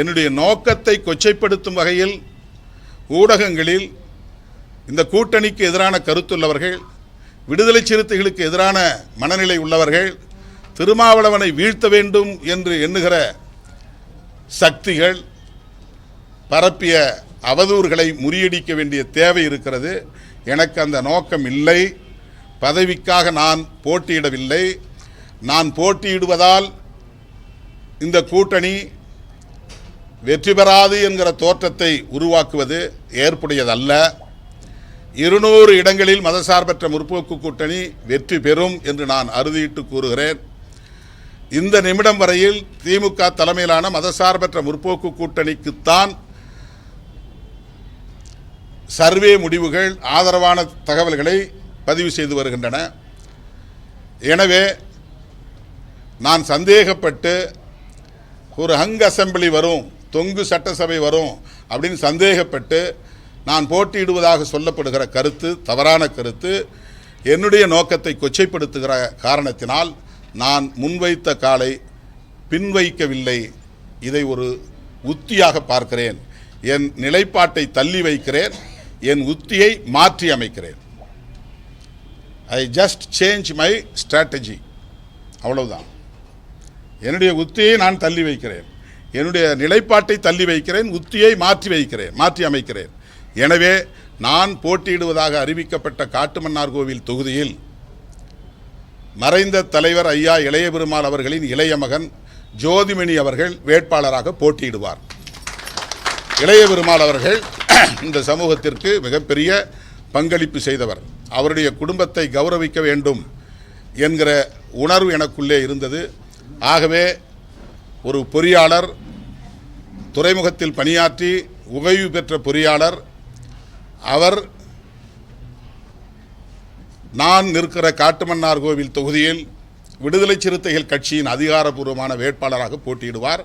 என்னுடைய நோக்கத்தை கொச்சைப்படுத்தும் வகையில் ஊடகங்களில் இந்த கூட்டணிக்கு எதிரான கருத்துள்ளவர்கள், விடுதலை சிறுத்தைகளுக்கு எதிரான மனநிலை உள்ளவர்கள், திருமாவளவனை வீழ்த்த வேண்டும் என்று எண்ணுகிற சக்திகள் பரப்பிய அவதூறுகளை முறியடிக்க வேண்டிய தேவை இருக்கிறது. எனக்கு அந்த நோக்கம் இல்லை. பதவிக்காக நான் போட்டியிடவில்லை. நான் போட்டியிடுவதால் இந்த கூட்டணி வெற்றி பெறாது என்கிற தோற்றத்தை உருவாக்குவது ஏற்புடையதல்ல. 200 இடங்களில் மதசார்பற்ற முற்போக்கு கூட்டணி வெற்றி பெறும் என்று நான் அறுதியிட்டு கூறுகிறேன். இந்த நிமிடம் வரையில் திமுக தலைமையிலான மதசார்பற்ற முற்போக்கு கூட்டணிக்குத்தான் சர்வே முடிவுகள் ஆதரவான தகவல்களை பதிவு செய்து வருகின்றன. எனவே நான் சந்தேகப்பட்டு ஒரு ஹங் அசெம்பிளி வரும், தொங்கு சட்டசபை வரும் அப்படின்னு சந்தேகப்பட்டு நான் போட்டியிடுவதாக சொல்லப்படுகிற கருத்து தவறான கருத்து. என்னுடைய நோக்கத்தை கொச்சைப்படுத்துகிற காரணத்தினால் நான் முன்வைத்த காலை பின்வைக்கவில்லை. இதை ஒரு உத்தியாக பார்க்கிறேன். என் நிலைப்பாட்டை தள்ளி வைக்கிறேன், என் உத்தியை மாற்றி அமைக்கிறேன். I just change my strategy, அவ்வளவுதான். என்னுடைய உத்தியை நான் தள்ளி வைக்கிறேன், என்னுடைய நிலைப்பாட்டை தள்ளி வைக்கிறேன், உத்தியை மாற்றி அமைக்கிறேன். எனவே நான் போட்டியிடுவதாக அறிவிக்கப்பட்ட காட்டுமன்னார்கோவில் தொகுதியில் மறைந்த தலைவர் ஐயா இளைய பெருமாள் அவர்களின் இளைய மகன் ஜோதிமணி அவர்கள் வேட்பாளராக போட்டியிடுவார். இளைய பெருமாள் அவர்கள் இந்த சமூகத்திற்கு மிகப்பெரிய பங்களிப்பு செய்தவர். அவருடைய குடும்பத்தை கௌரவிக்க வேண்டும் என்கிற உணர்வு எனக்குள்ளே இருந்தது. ஆகவே ஒரு பொறியாளர், துறைமுகத்தில் பணியாற்றி ஓய்வு பெற்ற பொறியாளர், அவர் நான் நிற்கிற காட்டுமன்னார்கோவில் தொகுதியில் விடுதலை சிறுத்தைகள் கட்சியின் அதிகாரப்பூர்வமான வேட்பாளராக போட்டியிடுவார்.